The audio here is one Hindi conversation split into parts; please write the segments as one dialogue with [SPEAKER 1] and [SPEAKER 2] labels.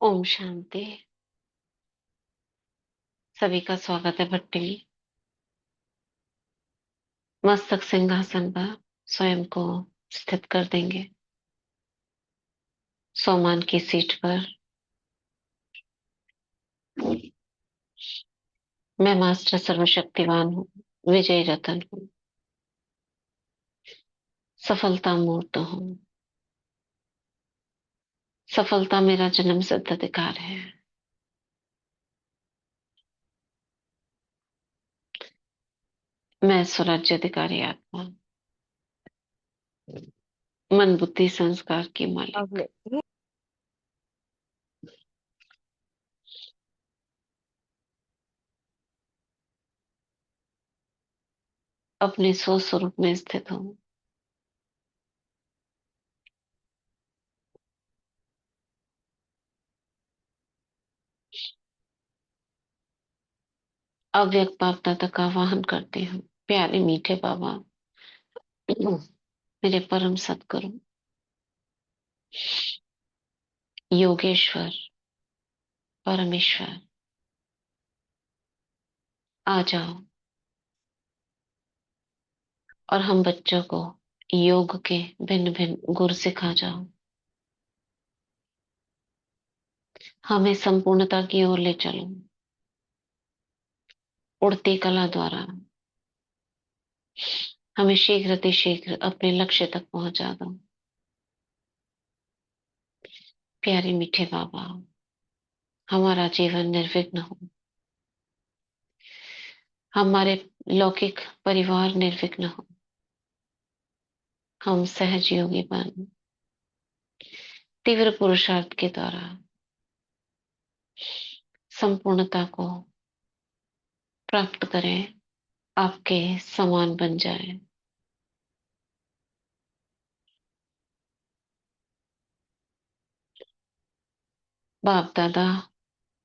[SPEAKER 1] ओम शांति। सभी का स्वागत है भट्टी में। मस्तक सिंहासन पर स्वयं को स्थित कर देंगे। सोमान की सीट पर मैं मास्टर सर्वशक्तिवान हूँ, विजय रतन हूँ, सफलता मूर्त हूँ। सफलता मेरा जन्म सिद्ध अधिकार है। मैं स्वराज्य अधिकारी आत्मा, मन बुद्धि संस्कार की मालिक,
[SPEAKER 2] अगले
[SPEAKER 1] अपने स्व स्वरूप में स्थित हूँ। अव्यक्त बाप दादा का वाहन करती हूँ। प्यारे मीठे बाबा, मेरे परम सदगुरु योगेश्वर परमेश्वर, आ जाओ और हम बच्चों को योग के भिन्न भिन्न गुर सिखा जाओ। हमें संपूर्णता की ओर ले चलो। उड़ती कला द्वारा हमें शीघ्र अतिशीघ्र अपने लक्ष्य तक पहुंचा दो। प्यारे मीठे बाबा, हमारा जीवन निर्विघ्न हो, हमारे लौकिक परिवार निर्विघ्न हो, हम सहज योगी बन तीव्र पुरुषार्थ के द्वारा संपूर्णता को प्राप्त करें, आपके समान बन जाए। बाप दादा,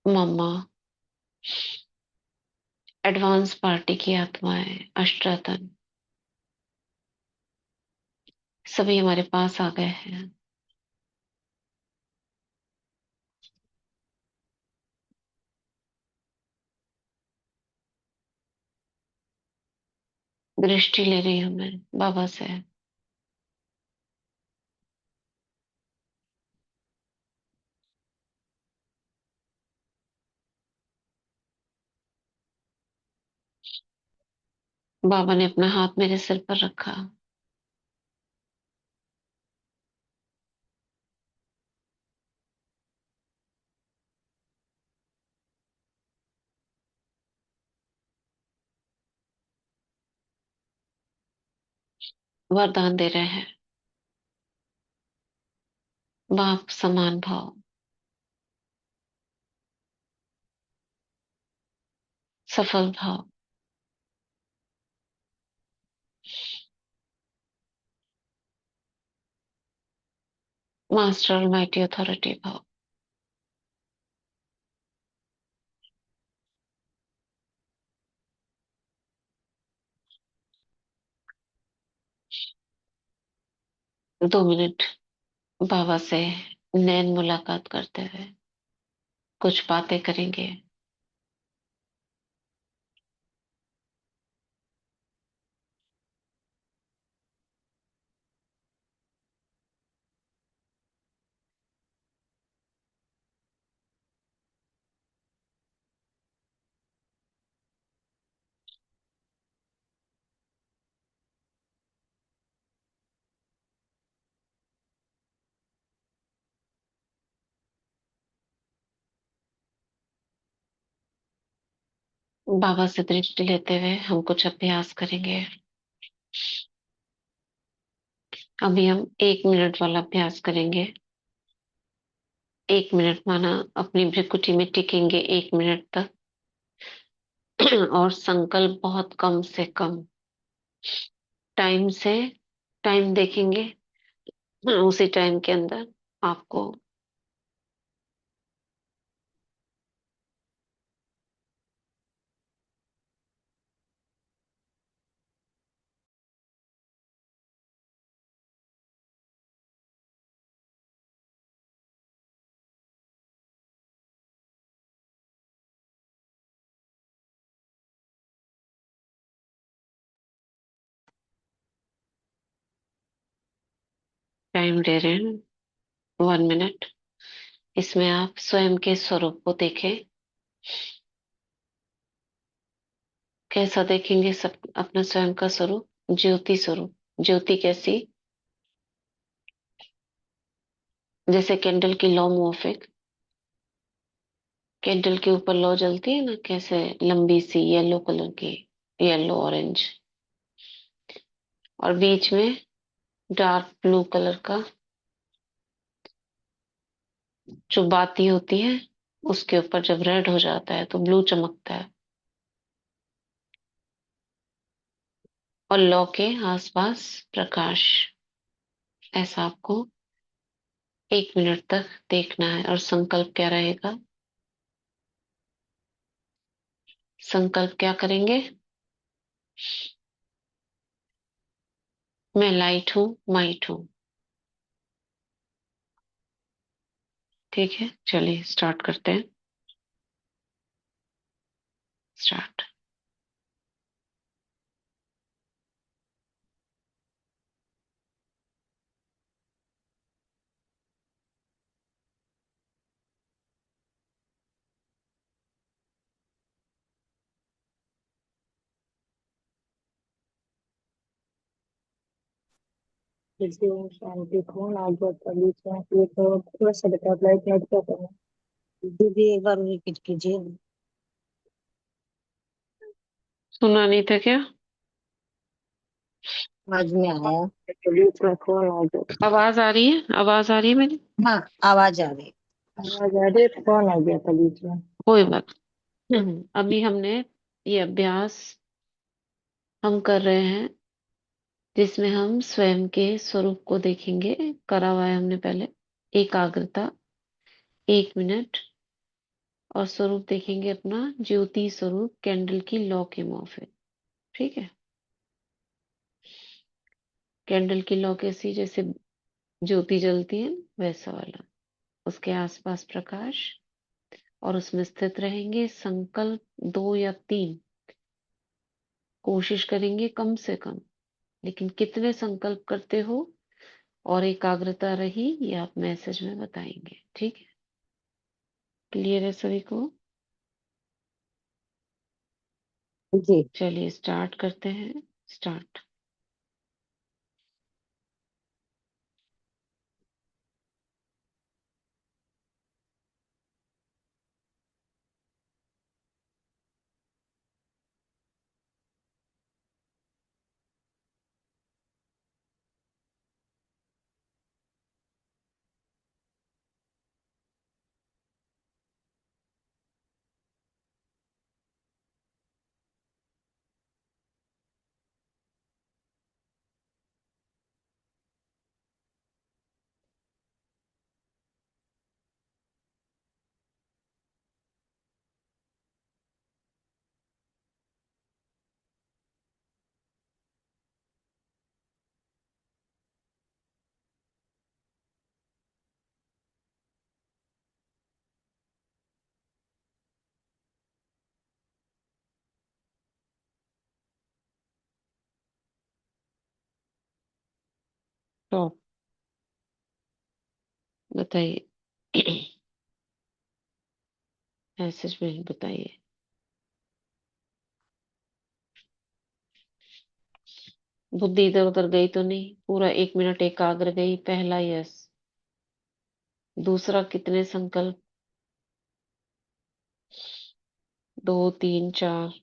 [SPEAKER 1] मम्मा, एडवांस पार्टी की आत्माएं, अष्टातन सभी हमारे पास आ गए हैं। दृष्टि ले रही हूं मैं बाबा से। बाबा ने अपना हाथ मेरे सिर पर रखा। वरदान दे रहे हैं। बाप समान भाव, सफल भाव, मास्टर ऑलमाइटी अथॉरिटी भाव। 2 मिनट बाबा से नैन मुलाकात करते हुए कुछ बातें करेंगे। बाबा से दृष्टि लेते हुए हम कुछ अभ्यास करेंगे। अभी हम 1 मिनट वाला अभ्यास करेंगे। 1 मिनट माना अपनी भ्रिकुटी में टिकेंगे 1 मिनट तक। और संकल्प बहुत कम से कम टाइम से टाइम देखेंगे। उसी टाइम के अंदर आपको टाइम दे रहे हैं 1 मिनट। इसमें आप स्वयं के स्वरूप को देखें। कैसा देखेंगे सब अपना स्वयं का स्वरूप? ज्योति स्वरूप। ज्योति कैसी? जैसे कैंडल की लौ मुआफिक। कैंडल के ऊपर लौ जलती है ना, कैसे लंबी सी येलो कलर की, येलो ऑरेंज, और बीच में डार्क ब्लू कलर का जो बाती होती है, उसके ऊपर जब रेड हो जाता है तो ब्लू चमकता है। और लौ के आसपास प्रकाश। ऐसा आपको 1 मिनट तक देखना है। और संकल्प क्या रहेगा? संकल्प क्या करेंगे? मैं लाइट हूँ, माइट हूँ। ठीक है, चलिए स्टार्ट करते हैं। स्टार्ट।
[SPEAKER 2] जैसे वो शांति कौन आ गया था बीच में, ये तो थोड़ा सा बता, लाइट लाइट क्या करना। दीदी एक बार रिपीट कीजिए।
[SPEAKER 1] सुना नहीं था क्या?
[SPEAKER 2] समझ में आया तो बीच में कौन आ गया।
[SPEAKER 1] आवाज आ रही है? आवाज आ रही है मेरी?
[SPEAKER 2] हाँ, आवाज आ रही। आवाज आ रही है, कौन आ गया था बीच में।
[SPEAKER 1] कोई बात नहीं। अभी हमने ये अभ्यास हम कर रहे हैं जिसमें हम स्वयं के स्वरूप को देखेंगे। करा हुआ है हमने पहले। एकाग्रता, 1 मिनट। और स्वरूप देखेंगे अपना ज्योति स्वरूप, कैंडल की लौ के माफिक। ठीक है। कैंडल की लौ कैसी? जैसे ज्योति जलती है वैसा वाला, उसके आसपास प्रकाश। और उसमें स्थित रहेंगे। संकल्प 2 या 3 कोशिश करेंगे कम से कम, लेकिन कितने संकल्प करते हो और एकाग्रता रही ये आप मैसेज में बताएंगे। ठीक है? क्लियर है सभी को?
[SPEAKER 2] जी।
[SPEAKER 1] चलिए स्टार्ट करते हैं। स्टार्ट। तो बताइए। मैसेज में बताइए। बुद्धि इधर उधर गई तो नहीं? पूरा 1 मिनट एकाग्र गई? पहला यस। दूसरा कितने संकल्प? 2, 3, 4?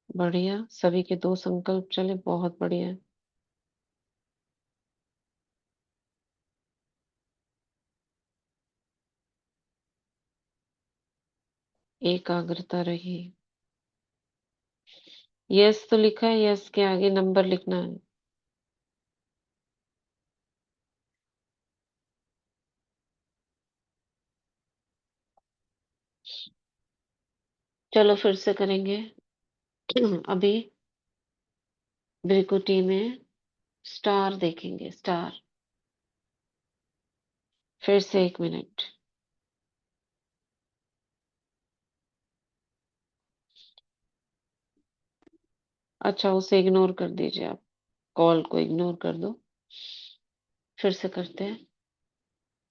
[SPEAKER 1] बढ़िया, सभी के 2 संकल्प चले, बहुत बढ़िया। एकाग्रता रही। यस तो लिखा है, यस के आगे नंबर लिखना है। चलो फिर से करेंगे। अभी भृकुटी में स्टार देखेंगे, स्टार। फिर से 1 मिनट। अच्छा, उसे इग्नोर कर दीजिए आप, कॉल को इग्नोर कर दो। फिर से करते हैं।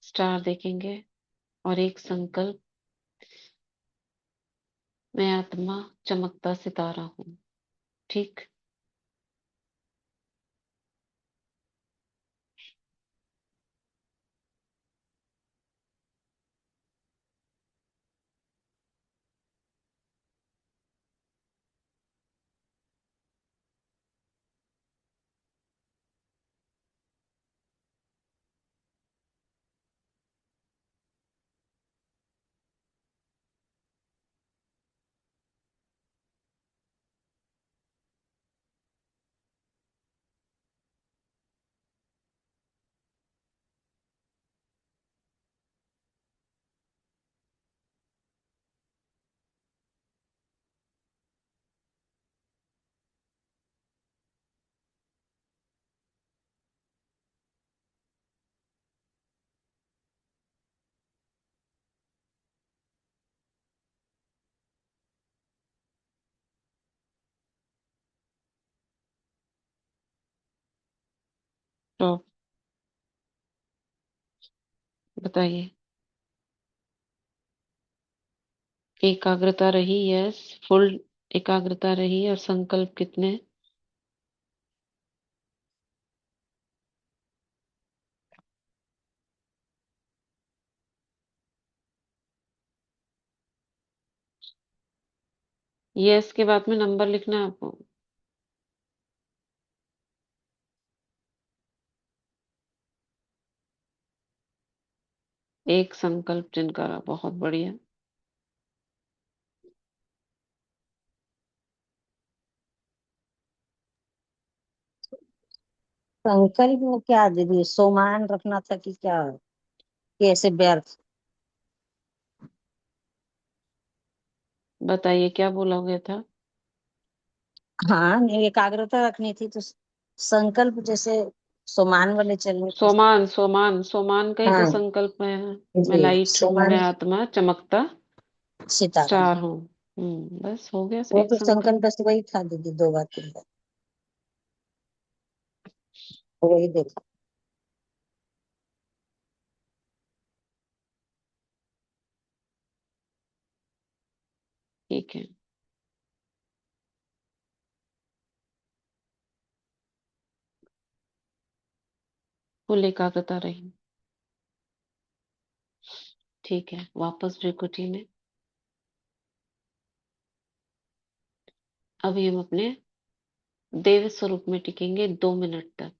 [SPEAKER 1] स्टार देखेंगे और एक संकल्प, मैं आत्मा चमकता सितारा हूँ। ठीक। तो बताइए। एकाग्रता रही, यस। फुल एकाग्रता रही। और संकल्प कितने? यस के बाद में नंबर लिखना है आपको। एक संकल्प जिनका, बहुत बढ़िया।
[SPEAKER 2] संकल्प में क्या दीदी, सोमान रखना था कि क्या, कैसे व्यर्थ?
[SPEAKER 1] बताइए क्या बोला गया था।
[SPEAKER 2] हाँ, नहीं, एकाग्रता रखनी थी तो संकल्प जैसे सोमान वाले चलने का।
[SPEAKER 1] सोमान, सोमान, सोमान का ही तो
[SPEAKER 2] हाँ
[SPEAKER 1] संकल्प है। मैं
[SPEAKER 2] जी,
[SPEAKER 1] लाइट हूँ,
[SPEAKER 2] सोमान
[SPEAKER 1] मैं आत्मा चमकता
[SPEAKER 2] सितारा।
[SPEAKER 1] स्टार हूँ। बस हो गया
[SPEAKER 2] वो
[SPEAKER 1] एक
[SPEAKER 2] तो
[SPEAKER 1] संकल्प।
[SPEAKER 2] संकल्प बस वही था दीदी, 2 बार 3 बार वही देखा।
[SPEAKER 1] ठीक है। फुल एकाग्रता रही। ठीक है, वापस भ्रिकुटी में। अभी हम अपने देव स्वरूप में टिकेंगे 2 मिनट तक।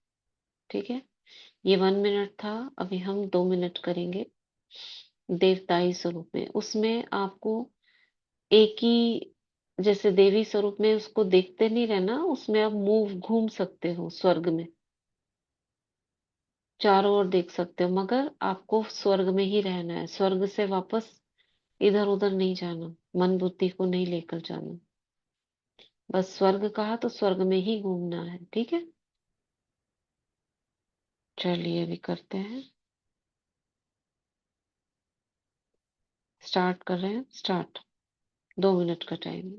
[SPEAKER 1] ठीक है। ये 1 मिनट था। अभी हम 2 मिनट करेंगे देवताई स्वरूप में। उसमें आपको एक ही, जैसे देवी स्वरूप में उसको देखते नहीं रहना, उसमें आप मूव घूम सकते हो स्वर्ग में, चारों ओर देख सकते हो, मगर आपको स्वर्ग में ही रहना है। स्वर्ग से वापस इधर उधर नहीं जाना, मन बुद्धि को नहीं लेकर जाना। बस स्वर्ग कहा तो स्वर्ग में ही घूमना है। ठीक है। चलिए अभी करते हैं। स्टार्ट कर रहे हैं, स्टार्ट। 2 मिनट का टाइम।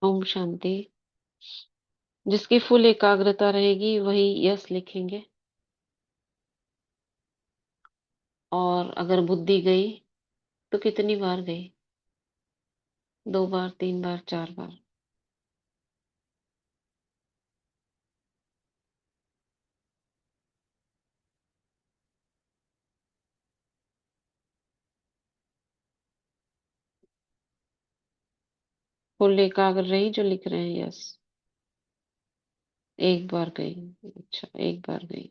[SPEAKER 1] ओम शांति। जिसकी फुल एकाग्रता रहेगी वही यस लिखेंगे। और अगर बुद्धि गई तो कितनी बार गई? 2 बार, 3 बार, 4 बार? फुल एकाग्र रही जो लिख रहे हैं यस। 1 बार गई। अच्छा, 1 बार गई।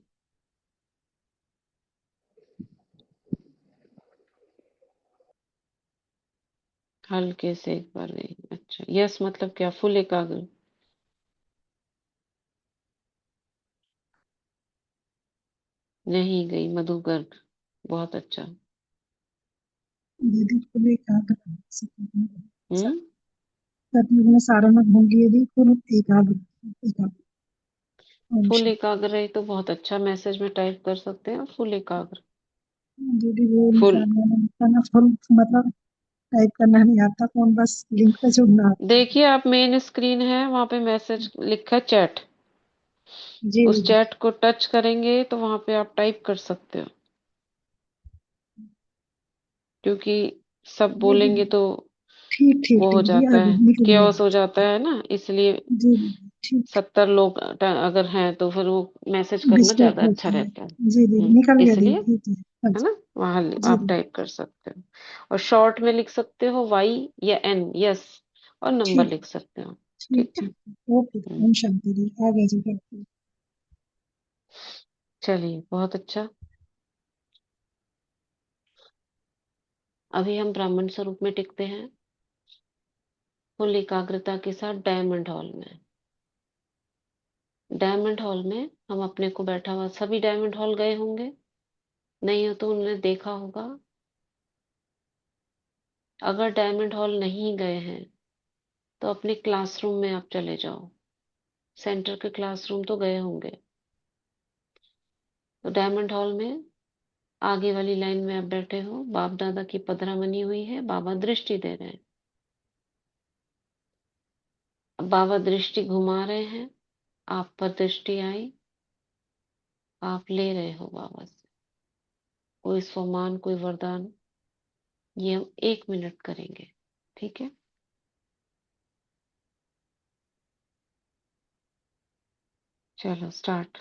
[SPEAKER 1] हल्के से 1 बार गई। अच्छा, यस मतलब क्या? फुल एकाग्र। नहीं गई मधु गर्ग। बहुत अच्छा।
[SPEAKER 2] दीदी फुल एकाग्र से करना।
[SPEAKER 1] हम्म।
[SPEAKER 2] सतयुग में सारनाथ होंगी यदि फुल एकाग्र। एकाग्र। ओम
[SPEAKER 1] फुल
[SPEAKER 2] शांति।
[SPEAKER 1] एकाग्र रही तो बहुत अच्छा, मैसेज में टाइप कर सकते हैं फुल एकाग्र।
[SPEAKER 2] दीदी वो
[SPEAKER 1] फुल।
[SPEAKER 2] निकालना फुल मतलब टाइप करना नहीं आता, फोन बस लिंक पे जुड़ना आता है।
[SPEAKER 1] देखिए, आप मेन स्क्रीन है, वहां पे मैसेज लिखा है चैट।
[SPEAKER 2] जी
[SPEAKER 1] उस
[SPEAKER 2] दीदी।
[SPEAKER 1] चैट को टच करेंगे तो वहां पे आप टाइप कर सकते हो। क्योंकि सब
[SPEAKER 2] जी
[SPEAKER 1] बोलेंगे
[SPEAKER 2] दीदी।
[SPEAKER 1] तो
[SPEAKER 2] ठीक ठीक
[SPEAKER 1] वो हो
[SPEAKER 2] ठीक दी, आ
[SPEAKER 1] जाता
[SPEAKER 2] गई
[SPEAKER 1] है,
[SPEAKER 2] निकल गया
[SPEAKER 1] केओस हो
[SPEAKER 2] दीदी।
[SPEAKER 1] जाता है ना, इसलिए
[SPEAKER 2] जी दीदी ठीक।
[SPEAKER 1] 70 लोग अगर हैं तो फिर वो मैसेज करना
[SPEAKER 2] डिस्टर्ब
[SPEAKER 1] ज्यादा अच्छा
[SPEAKER 2] होता है।
[SPEAKER 1] रहता है।
[SPEAKER 2] जी दीदी निकल गया
[SPEAKER 1] इसलिए,
[SPEAKER 2] दीदी, ठीक है। हाँ
[SPEAKER 1] है
[SPEAKER 2] जी।
[SPEAKER 1] ना, वहां
[SPEAKER 2] जी
[SPEAKER 1] आप
[SPEAKER 2] दीदी।
[SPEAKER 1] टाइप कर सकते हो। और शॉर्ट में लिख सकते हो वाई या एन, यस, और नंबर
[SPEAKER 2] ठीक
[SPEAKER 1] लिख सकते हो।
[SPEAKER 2] ठीक
[SPEAKER 1] ठीक है।
[SPEAKER 2] ठीक। ओके।
[SPEAKER 1] हम्म,
[SPEAKER 2] ओम शांति दी, आ गया जी फिर।
[SPEAKER 1] चलिए, बहुत अच्छा। अभी हम ब्राह्मण स्वरूप में टिकते हैं, फुल एकाग्रता के साथ डायमंड हॉल में। डायमंड हॉल में हम अपने को बैठा हुआ, सभी डायमंड हॉल गए होंगे, नहीं हो तो उन्होंने देखा होगा। अगर डायमंड हॉल नहीं गए हैं तो अपने क्लासरूम में आप चले जाओ। सेंटर के क्लासरूम तो गए होंगे। तो डायमंड हॉल में आगे वाली लाइन में आप बैठे हो, बाप दादा की पधरा बनी हुई है, बाबा दृष्टि दे रहे हैं। अब बाबा दृष्टि घुमा रहे हैं, आप पर दृष्टि आई, आप ले रहे हो बाबा से कोई सम्मान, कोई वरदान। ये हम 1 मिनट करेंगे। ठीक है। चलो स्टार्ट।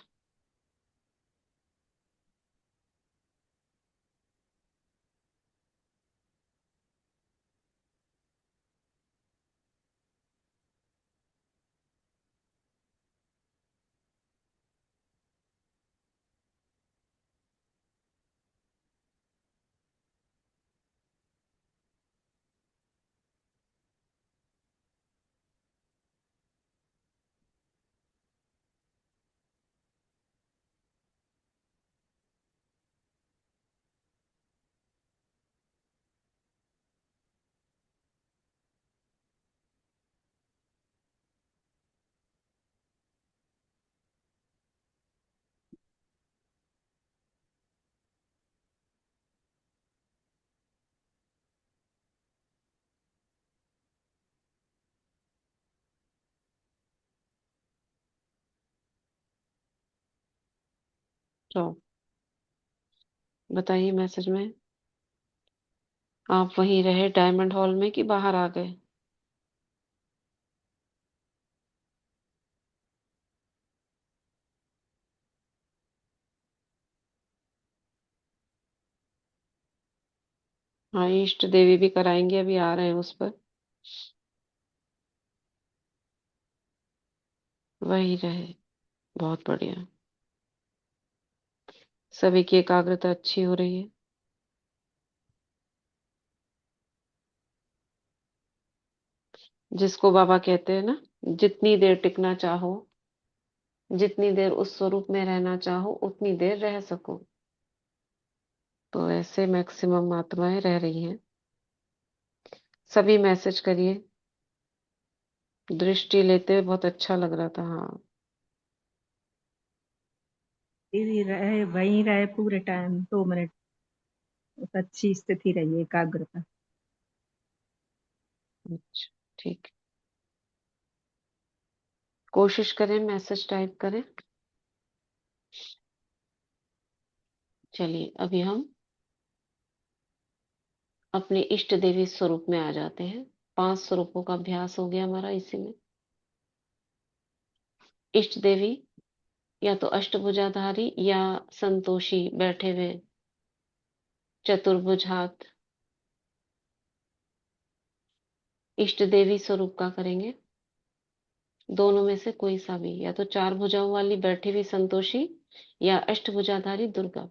[SPEAKER 1] तो बताइए मैसेज में, आप वहीं रहे डायमंड हॉल में कि बाहर आ गए? हाँ, इष्ट देवी भी कराएंगे, अभी आ रहे हैं उस पर। वही रहे। बहुत बढ़िया। सभी की एकाग्रता अच्छी हो रही है। जिसको बाबा कहते हैं ना, जितनी देर टिकना चाहो, जितनी देर उस स्वरूप में रहना चाहो उतनी देर रह सको। तो ऐसे मैक्सिमम आत्माएं रह रही हैं। सभी मैसेज करिए। दृष्टि लेते हुए बहुत अच्छा लग रहा था। हाँ।
[SPEAKER 2] दीदी रहे वहीं रहे पूरे टाइम, 2 मिनट। बस अच्छी स्थिति रही, एकाग्रता।
[SPEAKER 1] अच्छा, ठीक। कोशिश करें मैसेज टाइप करें। चलिए अभी हम अपने इष्ट देवी स्वरूप में आ जाते हैं। 5 स्वरूपों का अभ्यास हो गया हमारा इसी में। इष्ट देवी या तो अष्टभुजाधारी या संतोषी बैठे हुए चतुर्भुज हाथ, इष्ट देवी स्वरूप का करेंगे। दोनों में से कोई सा भी, या तो 4 भुजाओं वाली बैठी हुई संतोषी या अष्टभुजाधारी दुर्गा,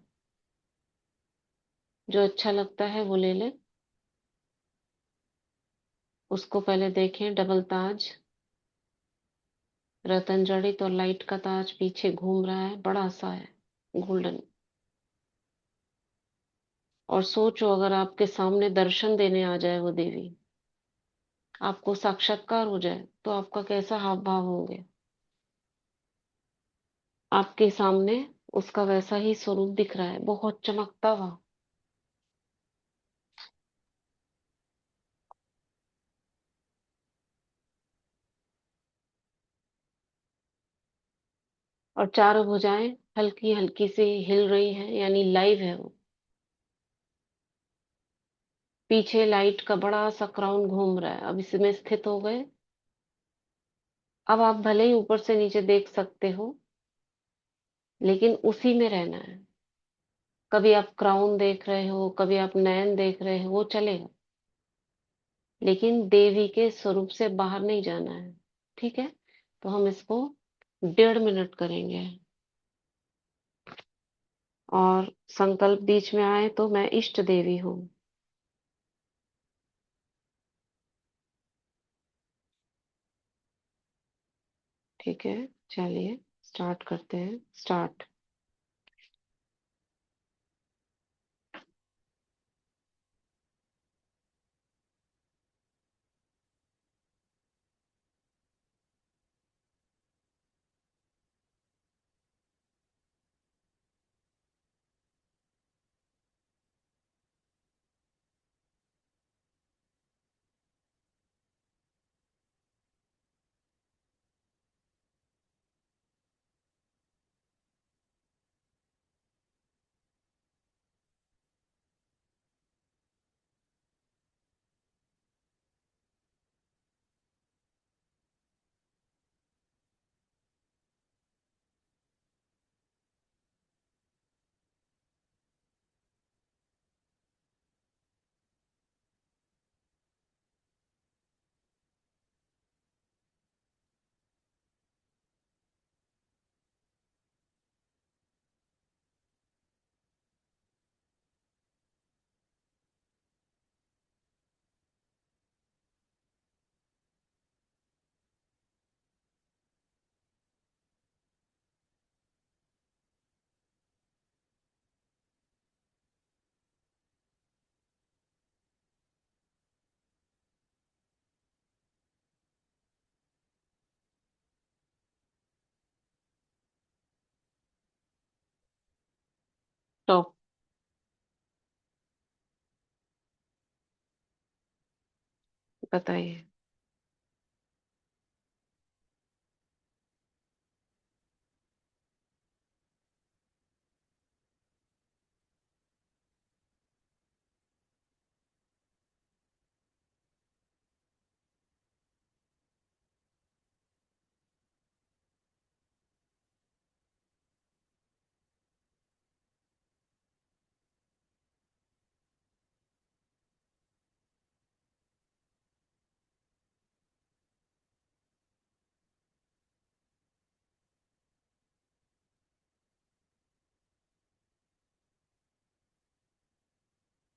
[SPEAKER 1] जो अच्छा लगता है वो ले लें। उसको पहले देखें, डबल ताज, रतन जड़ित और लाइट का ताज पीछे घूम रहा है, बड़ा सा है, गोल्डन। और सोचो अगर आपके सामने दर्शन देने आ जाए वो देवी, आपको साक्षात्कार हो जाए, तो आपका कैसा हाव भाव होंगे। आपके सामने उसका वैसा ही स्वरूप दिख रहा है, बहुत चमकता हुआ। और चारों भुजाएं हल्की हल्की से हिल रही हैं, यानी लाइव है वो। पीछे लाइट का बड़ा सा क्राउन घूम रहा है, अब इसमें स्थित हो गए। अब आप भले ही ऊपर से नीचे देख सकते हो, लेकिन उसी में रहना है। कभी आप क्राउन देख रहे हो, कभी आप नयन देख रहे हो, वो चलेगा, लेकिन देवी के स्वरूप से बाहर नहीं जाना है। ठीक है, तो हम इसको 1.5 मिनट करेंगे। और संकल्प बीच में आए तो मैं इष्ट देवी हूँ। ठीक है, चलिए स्टार्ट करते हैं। स्टार्ट। तो बताइए।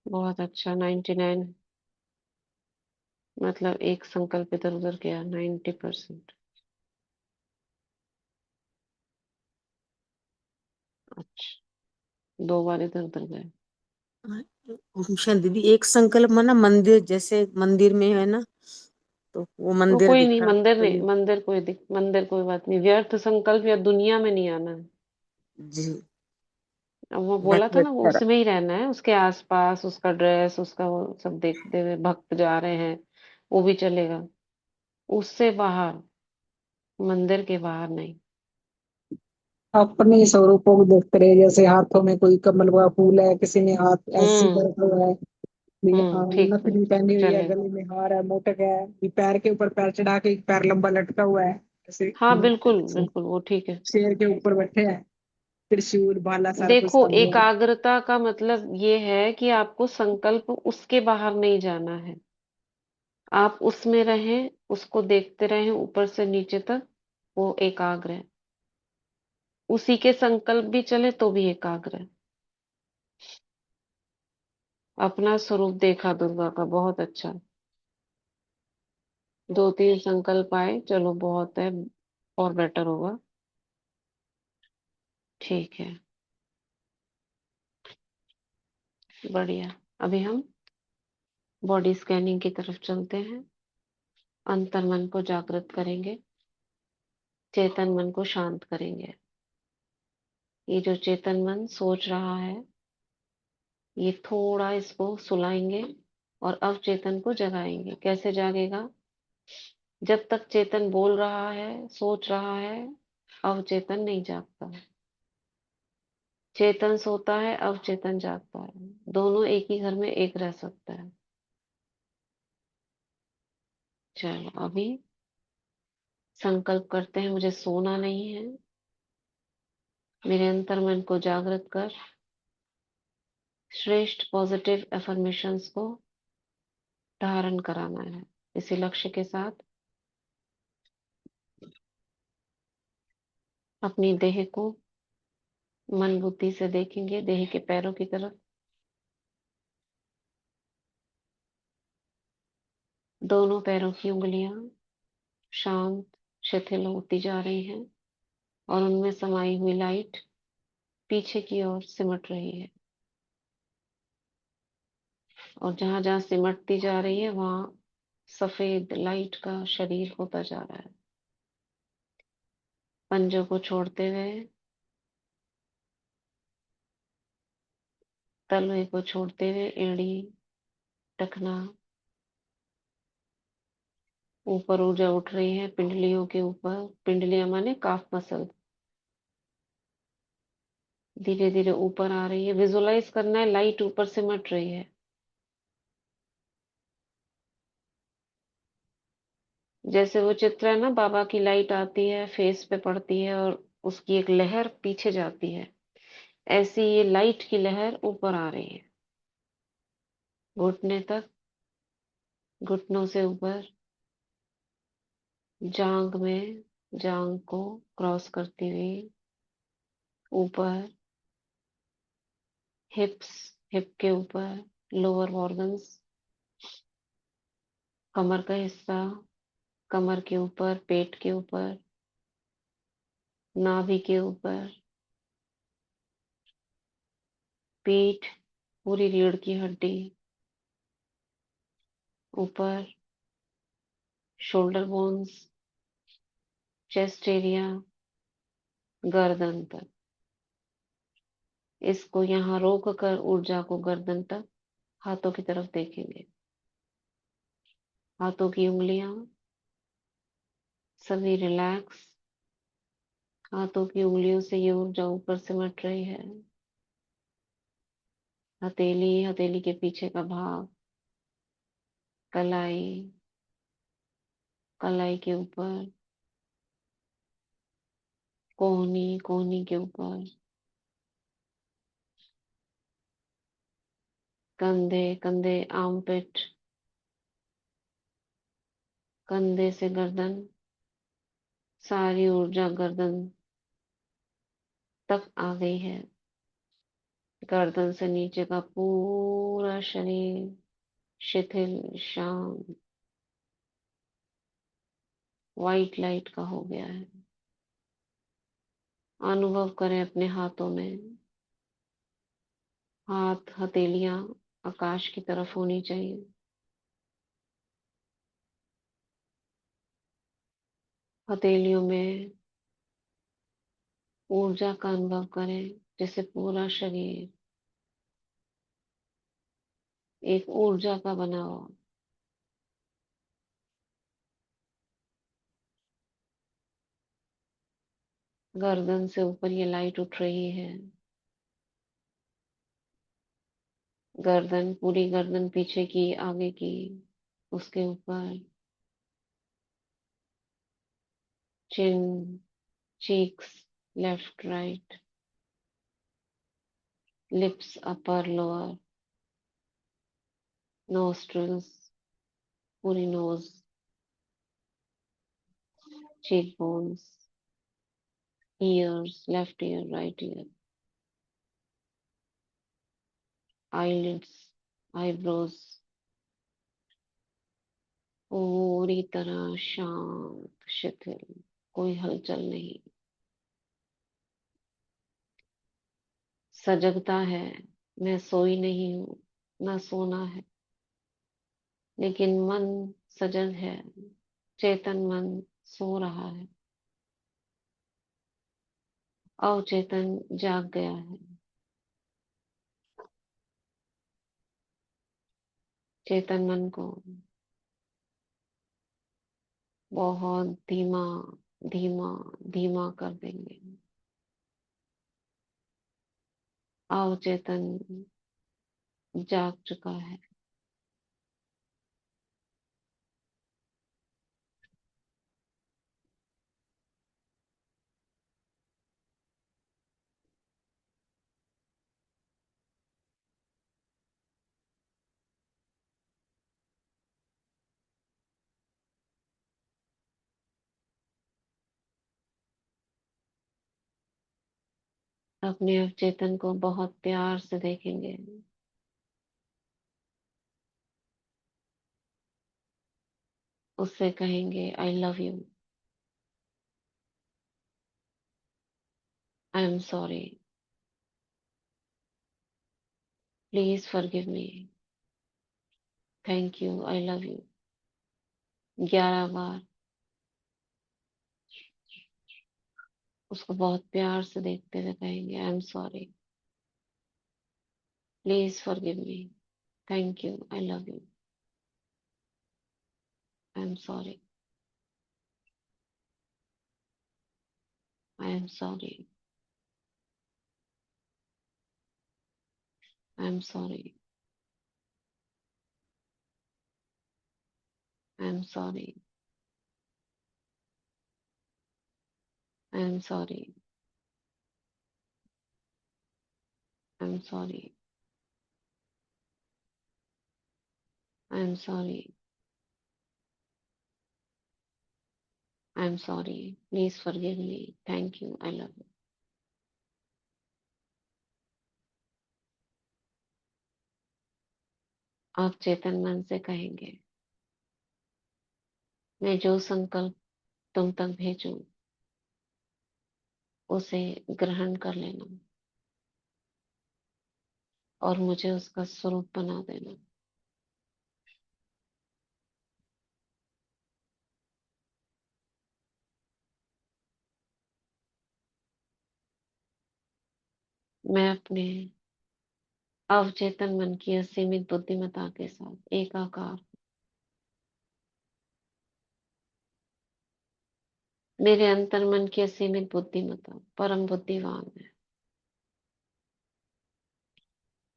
[SPEAKER 1] बहुत अच्छा, 99। मतलब एक संकल्प इधर उधर गया, 90%। अच्छा, 2 बार इधर उधर गए।
[SPEAKER 2] भूषण दीदी, एक संकल्प माना मंदिर, जैसे मंदिर में है ना, तो वो
[SPEAKER 1] वो
[SPEAKER 2] मंदिर
[SPEAKER 1] कोई
[SPEAKER 2] दिख
[SPEAKER 1] नहीं,
[SPEAKER 2] रहा
[SPEAKER 1] मंदिर
[SPEAKER 2] तो
[SPEAKER 1] नहीं,
[SPEAKER 2] ये।
[SPEAKER 1] मंदिर कोई बात नहीं, व्यर्थ संकल्प या दुनिया में नहीं आना है।
[SPEAKER 2] जी।
[SPEAKER 1] अब वो
[SPEAKER 2] मैं
[SPEAKER 1] बोला
[SPEAKER 2] तो
[SPEAKER 1] था ना, वो
[SPEAKER 2] अच्छा
[SPEAKER 1] उसमें ही रहना है, उसके आसपास उसका ड्रेस, उसका वो सब देखते हुए भक्त जा रहे हैं, वो भी चलेगा। उससे बाहर मंदिर के बाहर नहीं।
[SPEAKER 2] अपने स्वरूपों को देखते रहे, जैसे हाथों में कोई कमल का फूल है, किसी ने हाथ ऐसी
[SPEAKER 1] हम्म।
[SPEAKER 2] कर हुआ है, भी
[SPEAKER 1] ठीक है,
[SPEAKER 2] नथनी पहनी हुई है,
[SPEAKER 1] चलेगा।
[SPEAKER 2] गले में हार है, मोटक है, भी पैर के ऊपर पैर चढ़ा के एक पैर लंबा लटका हुआ है, ऐसे
[SPEAKER 1] हाँ बिल्कुल बिल्कुल, वो ठीक है।
[SPEAKER 2] शेर के ऊपर बैठे हैं, त्रिशूल भाला सारा कुछ
[SPEAKER 1] देखो,
[SPEAKER 2] सामने है।
[SPEAKER 1] एकाग्रता का मतलब ये है कि आपको संकल्प उसके बाहर नहीं जाना है। आप उसमें रहें, उसको देखते रहें ऊपर से नीचे तक, वो एकाग्र है। उसी के संकल्प भी चले तो भी एकाग्र है। अपना स्वरूप देखा दुर्गा का, बहुत अच्छा। दो तीन संकल्प आए, चलो बहुत है, और बेटर होगा। ठीक है, बढ़िया। अभी हम बॉडी स्कैनिंग की तरफ चलते हैं। अंतर्मन को जागृत करेंगे, चेतन मन को शांत करेंगे। ये जो चेतन मन सोच रहा है, ये थोड़ा इसको सुलाएंगे और अवचेतन को जगाएंगे। कैसे जागेगा? जब तक चेतन बोल रहा है, सोच रहा है, अवचेतन नहीं जागता। चेतन सोता है, अवचेतन जागता है। दोनों एक ही घर में एक रह सकता है। चलो अभी संकल्प करते हैं, मुझे सोना नहीं है। मेरे अंतर मन को जागृत कर श्रेष्ठ पॉजिटिव एफर्मेशंस को धारण कराना है। इसी लक्ष्य के साथ अपनी देह को मन बुद्धि से देखेंगे, देह के पैरों की तरफ। दोनों पैरों की उंगलियां शांत शिथिल होती जा रही हैं और उनमें समाई हुई लाइट पीछे की ओर सिमट रही है। और जहां जहां सिमटती जा रही है, वहां सफेद लाइट का शरीर होता जा रहा है। पंजों को छोड़ते हुए, तलवे को छोड़ते हुए, एड़ी, टखना, ऊपर ऊर्जा उठ रही है पिंडलियों के ऊपर। पिंडलियां माने काफ मसल, धीरे धीरे ऊपर आ रही है। विजुलाइज करना है, लाइट ऊपर सिमट रही है। जैसे वो चित्र है ना, बाबा की लाइट आती है, फेस पे पड़ती है और उसकी एक लहर पीछे जाती है। ऐसी ये लाइट की लहर ऊपर आ रही है, घुटने तक, घुटनों से ऊपर, जांग में, जांग को क्रॉस करती हुई ऊपर, हिप्स, हिप के ऊपर, लोअर ऑर्गन्स, कमर का हिस्सा, कमर के ऊपर, पेट के ऊपर, नाभि के ऊपर, पीठ, पूरी रीढ़ की हड्डी ऊपर, शोल्डर बोन्स, चेस्ट एरिया, गर्दन तक। इसको यहाँ रोक कर ऊर्जा को गर्दन तक, हाथों की तरफ देखेंगे। हाथों की उंगलियां सभी रिलैक्स। हाथों की उंगलियों से ये ऊर्जा ऊपर सिमट रही है। हथेली, हथेली के पीछे का भाग, कलाई, कलाई के ऊपर, कोहनी, कोहनी के ऊपर, कंधे, कंधे, आर्मपिट, कंधे से गर्दन, सारी ऊर्जा गर्दन तक आ गई है। गर्दन से नीचे का पूरा शरीर शिथिल, शांत, वाइट लाइट का हो गया है। अनुभव करें अपने हाथों में। हाथ, हथेलियां आकाश की तरफ होनी चाहिए। हथेलियों में ऊर्जा का अनुभव करें, जैसे पूरा शरीर एक ऊर्जा का बना हो। गर्दन से ऊपर ये लाइट उठ रही है। गर्दन, पूरी गर्दन, पीछे की, आगे की, उसके ऊपर chin, cheeks, left right, lips, upper lower, nostrils, पूरी nose, cheek bones, ears, left ear, right ear, eyelids, eyebrows, पूरी तरह शांत, शिथिल, कोई हलचल नहीं। सजगता है, मैं सोई नहीं हूँ, ना सोना है, लेकिन मन सजग है, चेतन मन सो रहा है, अवचेतन जाग गया है। चेतन मन को बहुत धीमा धीमा धीमा कर देंगे। अवचेतन जाग चुका है। अपने अवचेतन को बहुत प्यार से देखेंगे। उससे कहेंगे, I love you, I am sorry, please forgive me, thank you, I love you. 11 बार उसको बहुत प्यार से देखते हुए कहेंगे, I am sorry, please forgive me, thank you, I love you, I am sorry, I am sorry, I am sorry, I am sorry, I am sorry, I am sorry, I am sorry, I am sorry, please forgive me, thank you, I love you. आप चेतन मन से कहेंगे, मैं जो संकल्प तुम तक भेजूं उसे ग्रहण कर लेना और मुझे उसका स्वरूप बना देना। मैं अपने अवचेतन मन की असीमित बुद्धिमत्ता के साथ एकाकार, मेरे अंतर मन की असीमित बुद्धिमत्ता परम बुद्धिवान है।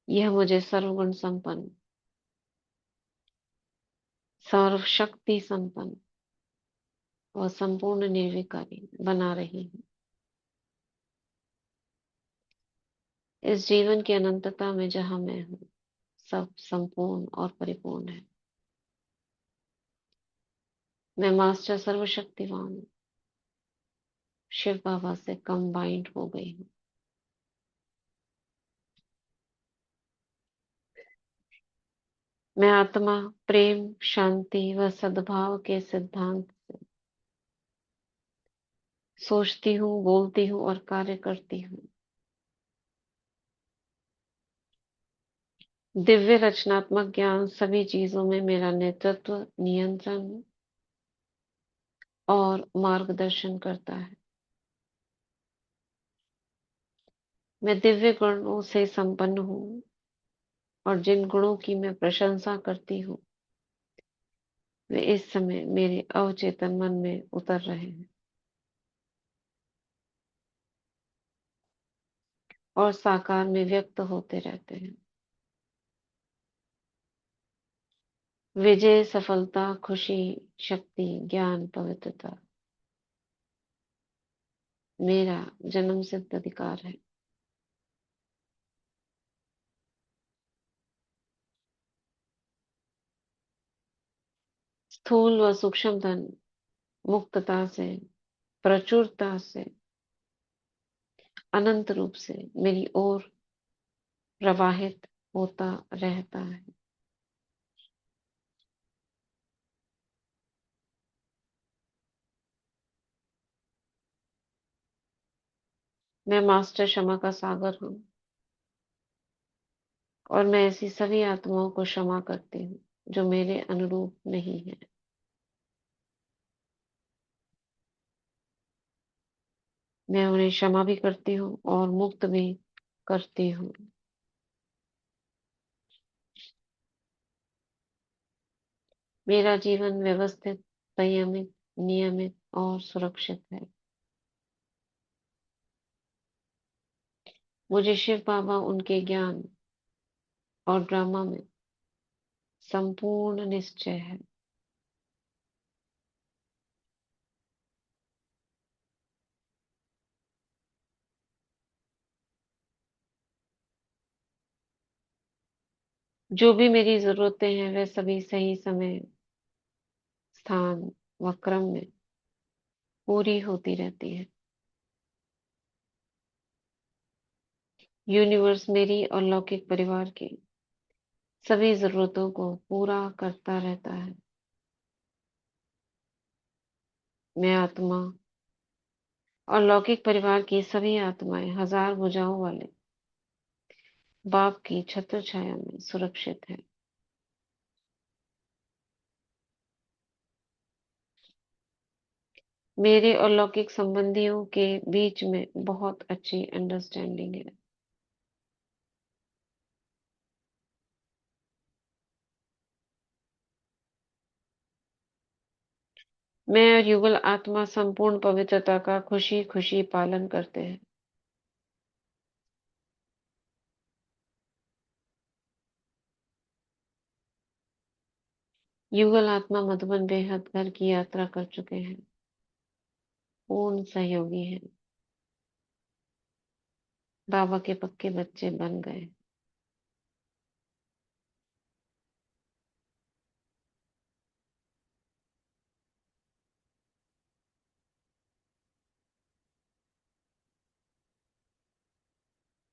[SPEAKER 1] यह मुझे सर्वगुण संपन्न, सर्वशक्ति संपन्न और संपूर्ण निर्विकारी बना रही है। इस जीवन की अनंतता में जहां मैं हूँ, सब संपूर्ण और परिपूर्ण है। मैं मास्टर सर्वशक्तिवान हूँ, शिव बाबा से कंबाइंड हो गई हूँ। मैं आत्मा, प्रेम, शांति व सद्भाव के सिद्धांत से सोचती हूँ, बोलती हूँ और कार्य करती हूँ। दिव्य रचनात्मक ज्ञान सभी चीजों में मेरा नेतृत्व, नियंत्रण और मार्गदर्शन करता है। मैं दिव्य गुणों से संपन्न हूँ और जिन गुणों की मैं प्रशंसा करती हूँ वे इस समय मेरे अवचेतन मन में उतर रहे हैं। और साकार में व्यक्त होते रहते हैं। विजय, सफलता, खुशी, शक्ति, ज्ञान, पवित्रता मेरा जन्म सिद्ध अधिकार है। स्थूल व सूक्ष्म धन मुक्तता से, प्रचुरता से, अनंत रूप से मेरी ओर प्रवाहित होता रहता है। मैं मास्टर क्षमा का सागर हूँ और मैं ऐसी सभी आत्माओं को क्षमा करती हूँ जो मेरे अनुरूप नहीं है। मैं उन्हें क्षमा भी करती हूँ और मुक्त भी करती हूँ। मेरा जीवन व्यवस्थित, संयमित, नियमित और सुरक्षित है। मुझे शिव बाबा, उनके ज्ञान और ड्रामा में संपूर्ण निश्चय है। जो भी मेरी जरूरतें हैं वह सभी सही समय, स्थान व क्रम में पूरी होती रहती है। यूनिवर्स मेरी और लौकिक परिवार की सभी जरूरतों को पूरा करता रहता है। मैं आत्मा और लौकिक परिवार की सभी आत्माएं हजार भुजाओं वाले बाप की छत्र छाया में सुरक्षित है। मेरे और लौकिक संबंधियों के बीच में बहुत अच्छी अंडरस्टैंडिंग है। मैं और युगल आत्मा संपूर्ण पवित्रता का खुशी खुशी पालन करते हैं। युगल आत्मा मधुबन बेहद घर की यात्रा कर चुके हैं, पूर्ण सहयोगी हैं, बाबा के पक्के बच्चे बन गए।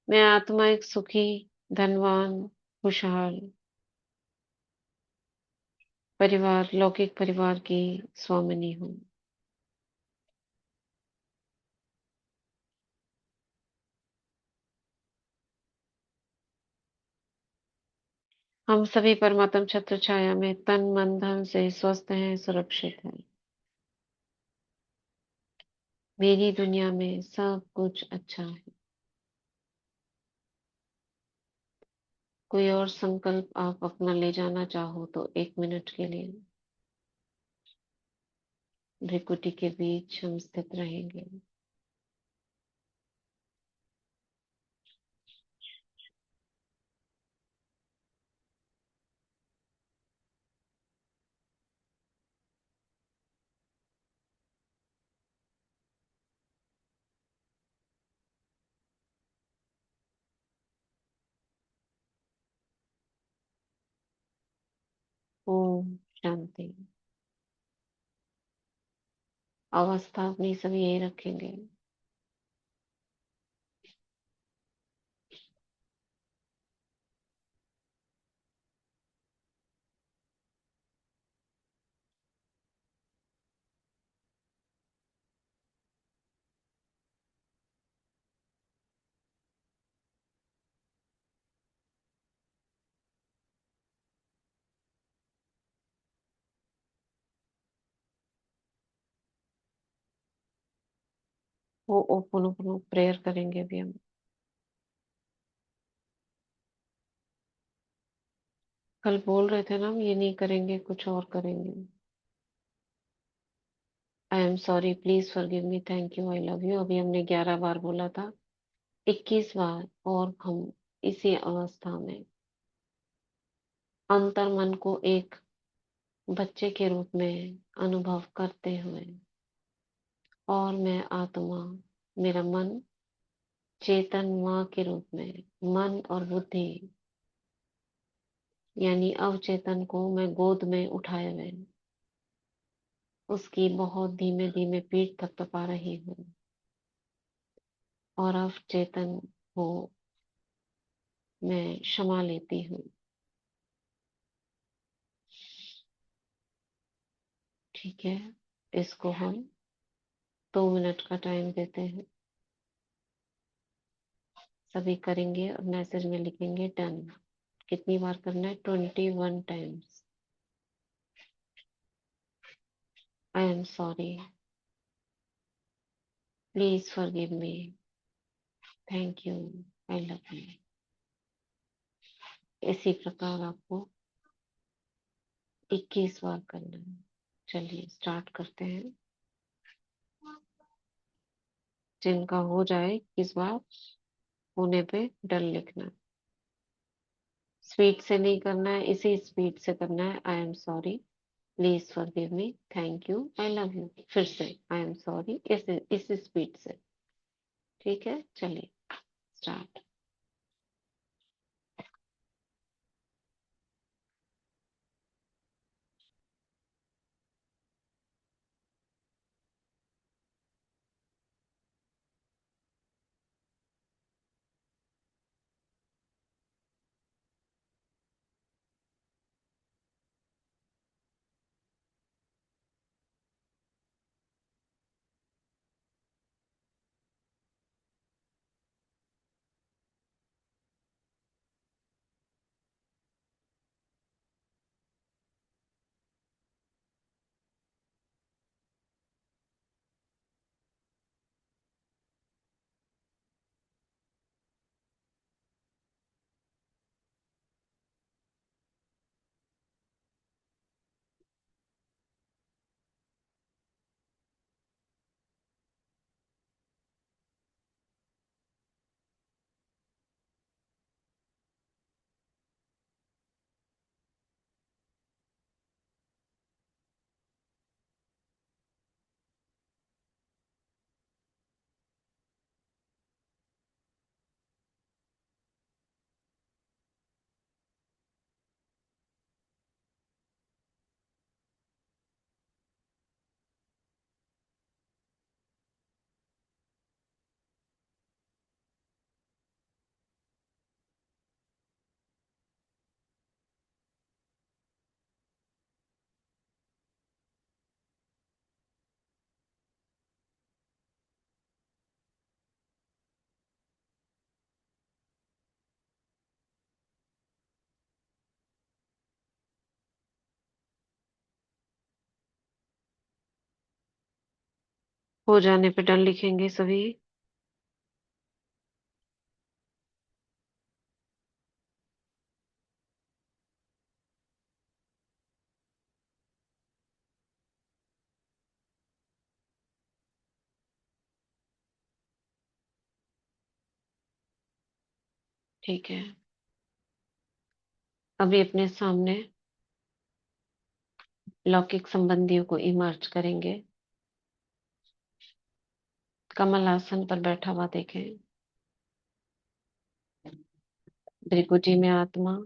[SPEAKER 1] मैं आत्मा एक सुखी, धनवान, खुशहाल परिवार, लौकिक परिवार की स्वामिनी हूँ। हम सभी परमात्म छत्र छाया में तन मन धन से स्वस्थ हैं, सुरक्षित हैं। मेरी दुनिया में सब कुछ अच्छा है। कोई और संकल्प आप अपना ले जाना चाहो तो 1 मिनट के लिए भ्रिकुटी के बीच हम स्थित रहेंगे। ओम शांति। अवस्था अपनी सभी यही रखेंगे। वो ओपन ओपन प्रेयर करेंगे भी हम। कल बोल रहे थे ना हम ये नहीं करेंगे, कुछ और करेंगे। I am sorry, please forgive me, thank you, I love you, अभी हमने 11 बार बोला था। 21 बार और हम इसी अवस्था में अंतर मन को एक बच्चे के रूप में अनुभव करते हुए, और मैं आत्मा, मेरा मन चेतन माँ के रूप में, मन और बुद्धि यानी अवचेतन को मैं गोद में उठाए हुए उसकी बहुत धीमे धीमे पीठ थपथपा रही हूँ, और अवचेतन को मैं क्षमा लेती हूँ। ठीक है, इसको हम 2 मिनट का टाइम देते हैं। सभी करेंगे और मैसेज में लिखेंगे डन। कितनी बार करना है? 21 times. I am sorry, please forgive me, thank you, I love you. इसी प्रकार आपको 21 बार करना है। चलिए स्टार्ट करते हैं। जिनका हो जाए 21 बार, होने पे डन लिखना है। स्पीड से नहीं करना है, इसी स्पीड से करना है। I am sorry, please forgive me, thank you, I love you. फिर से आई एम सॉरी, इस स्पीड से। ठीक है, चलिए स्टार्ट। हो जाने पे डन लिखेंगे सभी। ठीक है, अभी अपने सामने लौकिक संबंधियों को इमर्ज करेंगे। कमल आसन पर बैठा हुआ देखें, भृगुटी में आत्मा,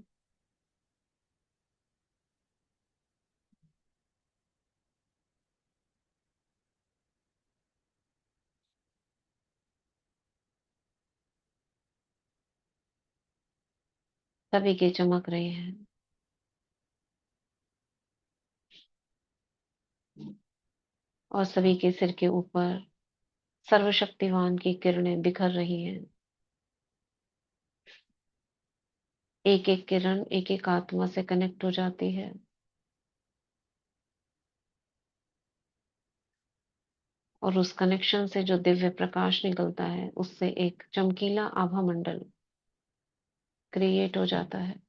[SPEAKER 1] सभी के चमक रहे हैं, और सभी के सिर के ऊपर सर्वशक्तिवान की किरणें बिखर रही हैं। एक एक किरण एक एक आत्मा से कनेक्ट हो जाती है, और उस कनेक्शन से जो दिव्य प्रकाश निकलता है, उससे एक चमकीला आभा मंडल क्रिएट हो जाता है।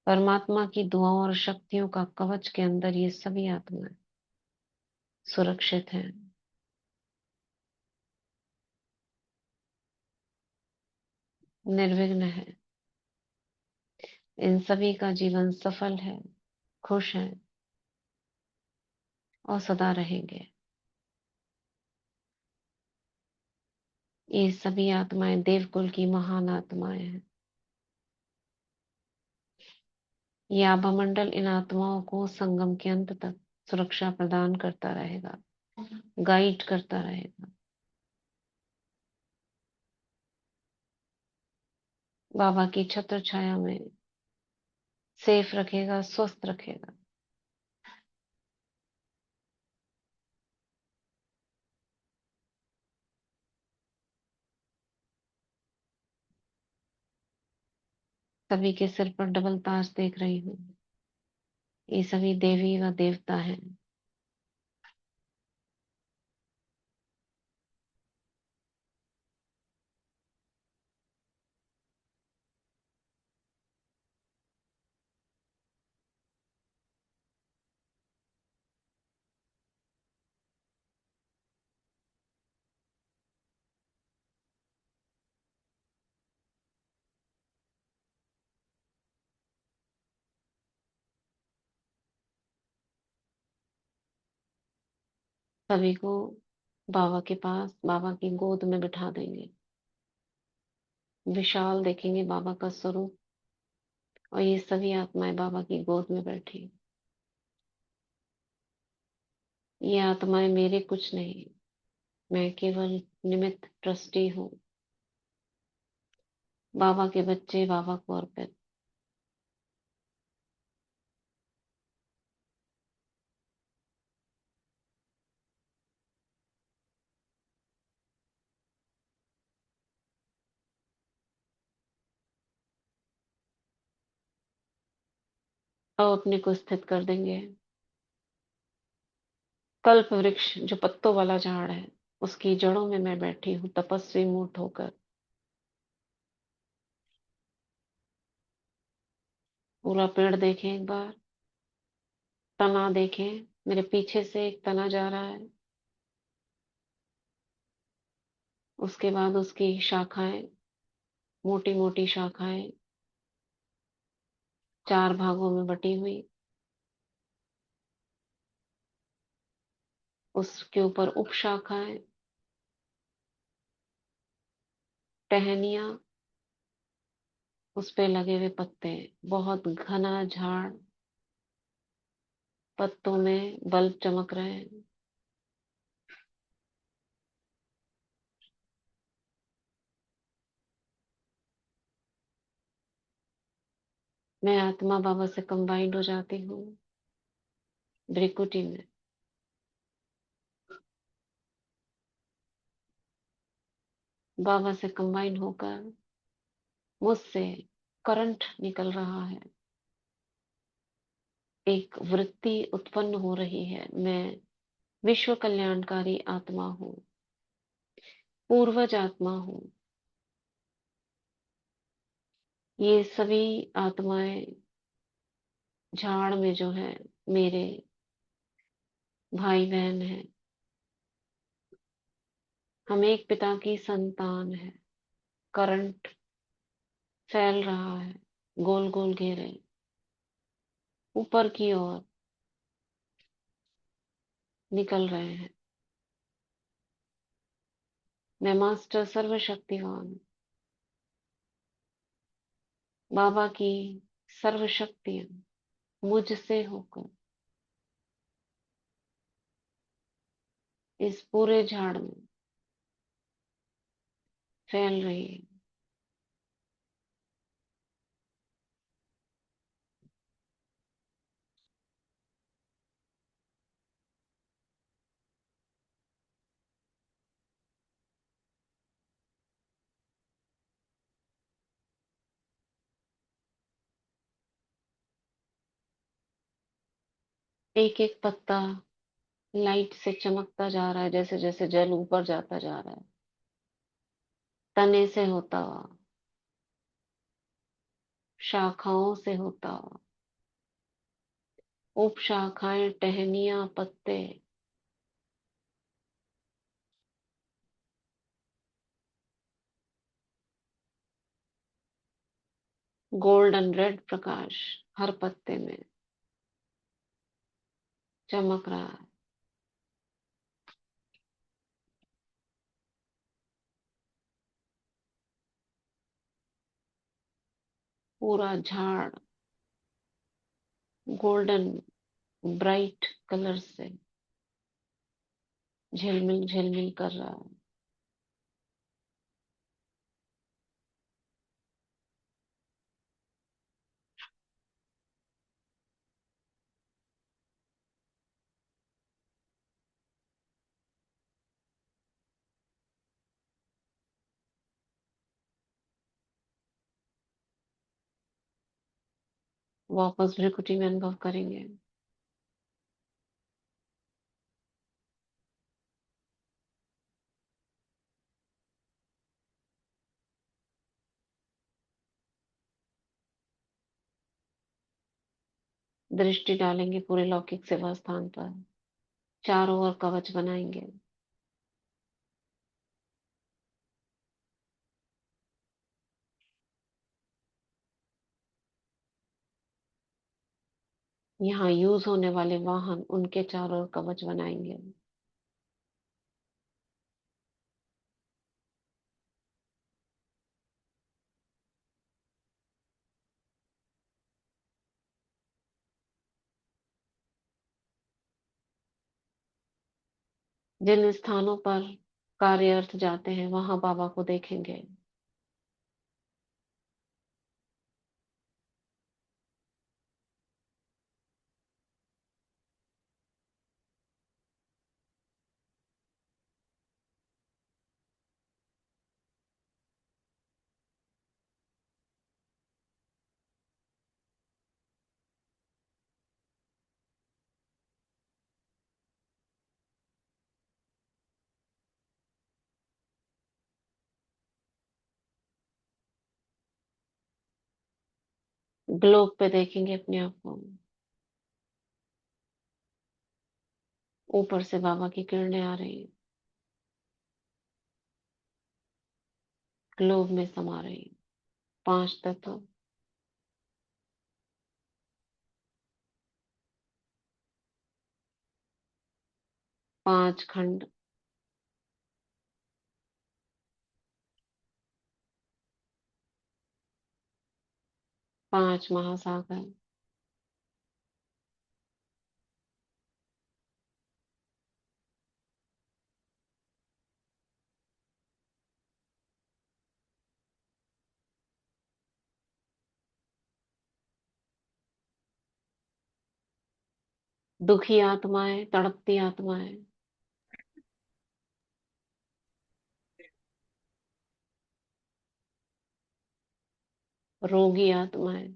[SPEAKER 1] परमात्मा की दुआओं और शक्तियों का कवच के अंदर ये सभी आत्माएं सुरक्षित हैं, निर्विघ्न है। इन सभी का जीवन सफल है, खुश है और सदा रहेंगे। ये सभी आत्माएं देवकुल की महान आत्माएं हैं। ये आभामंडल इन आत्माओं को संगम के अंत तक सुरक्षा प्रदान करता रहेगा, गाइड करता रहेगा। बाबा की छत्र छाया में सेफ रखेगा, स्वस्थ रखेगा। सभी के सिर पर डबल ताज देख रही हूँ। ये सभी देवी व देवता हैं। सभी को बाबा के पास, बाबा की गोद में बिठा देंगे। विशाल देखेंगे बाबा का स्वरूप, और ये सभी आत्माएं बाबा की गोद में बैठी। ये आत्माएं मेरे कुछ नहीं, मैं केवल निमित्त ट्रस्टी हूँ। बाबा के बच्चे बाबा को अर्पित। अब अपने को स्थित कर देंगे। कल्प वृक्ष जो पत्तों वाला झाड़ है, उसकी जड़ों में मैं बैठी हूँ तपस्वी मूर्त होकर। पूरा पेड़ देखें एक बार, तना देखें। मेरे पीछे से एक तना जा रहा है, उसके बाद उसकी शाखाएं, मोटी मोटी शाखाएं, चार भागों में बटी हुई। उसके ऊपर उपशाखाएं, टहनियां, उस पे लगे हुए पत्ते। बहुत घना झाड़, पत्तों में बल्ब चमक रहे हैं। मैं आत्मा बाबा से कंबाइंड हो जाती हूँ भ्रिकुटी में। बाबा से कंबाइन होकर मुझसे करंट निकल रहा है, एक वृत्ति उत्पन्न हो रही है। मैं विश्व कल्याणकारी आत्मा हूँ, पूर्वज आत्मा हूँ। ये सभी आत्माएं झाड़ में जो है, मेरे भाई बहन हैं। हम एक पिता की संतान है। करंट फैल रहा है, गोल गोल घेरे ऊपर की ओर निकल रहे हैं। मैं मास्टर सर्वशक्तिवान बाबा की सर्वशक्तियां मुझसे होकर इस पूरे झाड़ में फैल रही है। एक एक पत्ता लाइट से चमकता जा रहा है, जैसे जैसे जल ऊपर जाता जा रहा है। तने से होता हुआ, शाखाओं से होता हुआ, उप शाखाएं, टहनियां, पत्ते गोल्डन रेड प्रकाश हर पत्ते में चमक रहा है। पूरा झाड़ गोल्डन ब्राइट कलर से झिलमिल झिलमिल कर रहा है। वापस भ्रिकुटी में अनुभव करेंगे। दृष्टि डालेंगे पूरे लौकिक सेवा स्थान पर, चारों ओर कवच बनाएंगे। यहाँ यूज होने वाले वाहन उनके चारों ओर कवच बनाएंगे। जिन स्थानों पर कार्य अर्थ जाते हैं वहां बाबा को देखेंगे। ग्लोब पे देखेंगे अपने आप को। ऊपर से बाबा की किरणें आ रही हैं, ग्लोब में समा रही हैं। पांच तत्व, पांच खंड, पांच महासागर, दुखी आत्माएं, तड़पती आत्माएं, रोगी आत्माएं।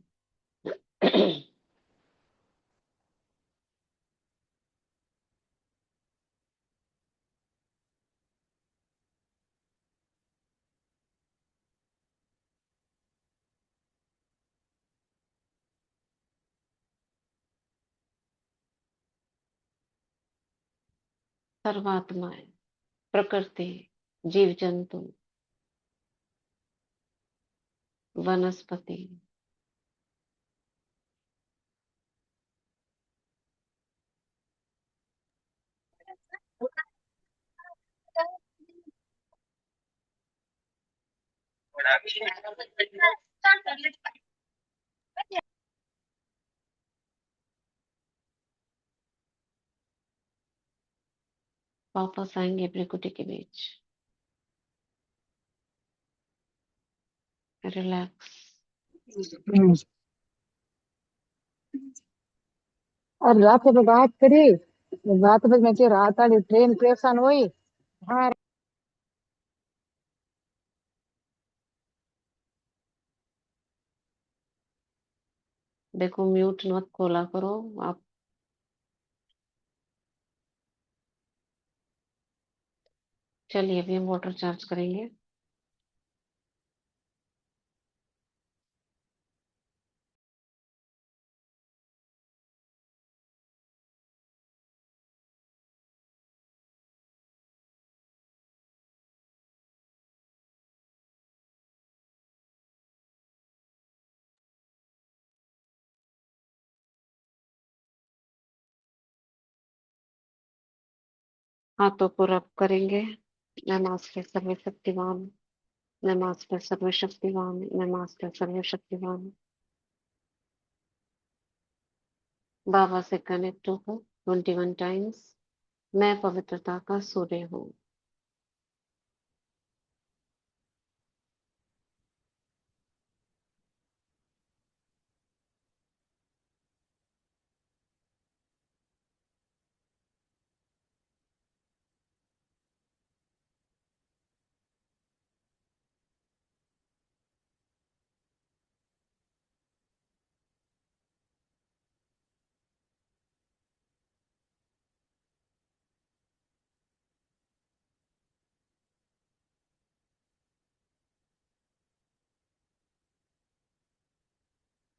[SPEAKER 1] सर्वात्माएं, प्रकृति, जीव जंतु, वनस्पति, वापस आएंगे प्रकृति के बीच। रिलैक्स।
[SPEAKER 2] हम्म। और रात को बात करी, रात में मैं रात वाली ट्रेन परेशान हुई। हाँ।
[SPEAKER 1] देखो म्यूट मत खोला करो आप। चलिए अभी हम वाटर चार्ज करेंगे। हाथों को रब करेंगे। नमस्ते सर्वशक्तिवान, नमस्ते सर्वशक्तिवान, नमस्ते सर्वशक्तिवान। बाबा से कनेक्ट हो 21 टाइम्स। मैं पवित्रता का सूर्य हूँ।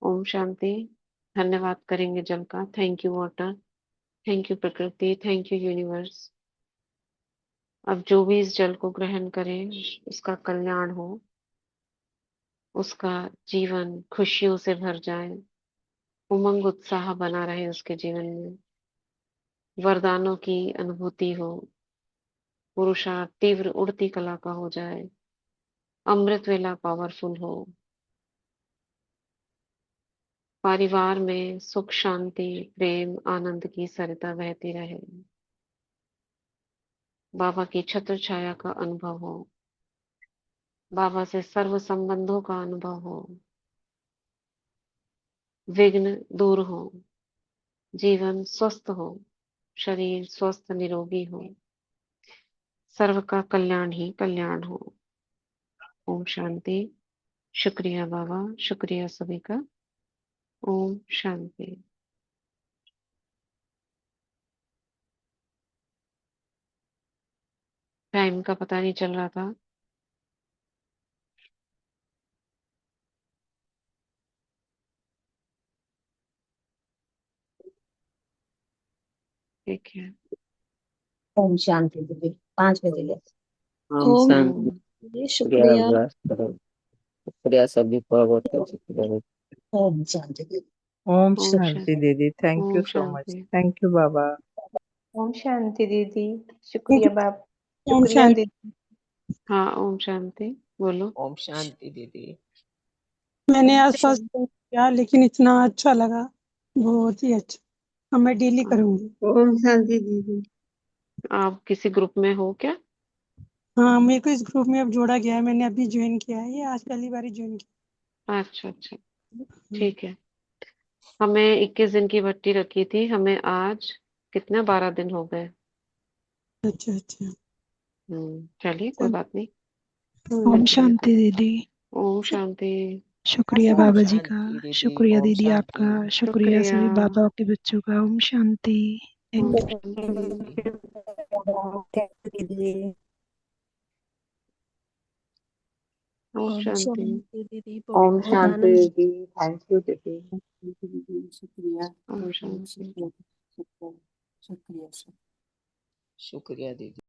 [SPEAKER 1] ओम शांति। धन्यवाद करेंगे जल का। Thank you water, thank you प्रकृति, थैंक यू यूनिवर्स। अब जो भी इस जल को ग्रहण करे उसका कल्याण हो, उसका जीवन खुशियों से भर जाए, उमंग उत्साह बना रहे उसके जीवन में, वरदानों की अनुभूति हो, पुरुषार्थ तीव्र उड़ती कला का हो जाए, अमृत वेला पावरफुल हो, परिवार में सुख शांति प्रेम आनंद की सरिता बहती रहे, बाबा की छत्र छाया का अनुभव हो, बाबा से सर्व संबंधों का अनुभव हो, विघ्न दूर हो, जीवन स्वस्थ हो, शरीर स्वस्थ निरोगी हो, सर्व का कल्याण ही कल्याण हो। ओम शांति। शुक्रिया बाबा, शुक्रिया सभी का। ओम शांति। टाइम का पता नहीं चल रहा था। ठीक है।
[SPEAKER 2] ओम शांति दीदी, 5 बजे।
[SPEAKER 3] ओम
[SPEAKER 2] ओम
[SPEAKER 3] शांति।
[SPEAKER 1] ओम
[SPEAKER 2] जी, शुक्रिया।
[SPEAKER 3] शुक्रिया सभी को, बहुत बहुत शुक्रिया।
[SPEAKER 2] ओम शांति दीदी।
[SPEAKER 4] ओम
[SPEAKER 1] ओम
[SPEAKER 4] शांति
[SPEAKER 1] शांति।
[SPEAKER 4] दीदी, थैंक यू
[SPEAKER 1] ओम
[SPEAKER 4] सो मच।
[SPEAKER 1] शांति।
[SPEAKER 4] थैंक यू बाबा।
[SPEAKER 5] ओम शांति दीदी, शुक्रिया बाप,
[SPEAKER 2] ओम
[SPEAKER 5] शुक्रिया
[SPEAKER 2] शांति।
[SPEAKER 5] दीदी।
[SPEAKER 1] हाँ ओम शांति बोलो।
[SPEAKER 6] ओम शांति दीदी।
[SPEAKER 2] मैंने
[SPEAKER 5] ओम
[SPEAKER 2] आज फर्स्ट
[SPEAKER 5] शांति।
[SPEAKER 2] टाइम किया लेकिन इतना अच्छा लगा, बहुत ही अच्छा। अब मैं डेली करूंगी।
[SPEAKER 4] ओम शांति दीदी।
[SPEAKER 1] आप किसी ग्रुप में हो क्या?
[SPEAKER 2] हाँ, मेरे को इस ग्रुप में अब जोड़ा गया है, मैंने अभी ज्वाइन किया है, ये आज पहली बार ज्वाइन
[SPEAKER 1] अच्छा अच्छा,
[SPEAKER 2] किया।
[SPEAKER 1] ठीक है। हमें 21 दिन की भट्टी रखी थी, हमें आज कितना 12 दिन हो गए।
[SPEAKER 2] अच्छा अच्छा।
[SPEAKER 1] चलिए कोई बात नहीं।
[SPEAKER 7] ओम
[SPEAKER 1] चलते रहते।
[SPEAKER 7] शांति दीदी।
[SPEAKER 1] ओम शांति।
[SPEAKER 7] शुक्रिया
[SPEAKER 6] ओम
[SPEAKER 7] बाबा जी का,
[SPEAKER 6] शांति दीदी।
[SPEAKER 7] शुक्रिया
[SPEAKER 6] ओम
[SPEAKER 7] दीदी
[SPEAKER 6] शांति।
[SPEAKER 7] आपका, शुक्रिया
[SPEAKER 1] शुक्रिया।
[SPEAKER 7] सभी बाबा के बच्चों का। ओम शांति।
[SPEAKER 1] ओम
[SPEAKER 7] थैंक यू।
[SPEAKER 1] शांति।
[SPEAKER 2] दीदी।
[SPEAKER 1] ओम
[SPEAKER 8] ओम
[SPEAKER 1] शांति।
[SPEAKER 8] शांति दीदी,
[SPEAKER 4] ओम
[SPEAKER 8] बहुत बहुत
[SPEAKER 4] शांति
[SPEAKER 8] आनंद।
[SPEAKER 4] दीदी, थैंक यू दीदी।
[SPEAKER 6] शुक्रिया।
[SPEAKER 1] ओम शांति।
[SPEAKER 6] शुक्रिया। शुक्रिया दीदी।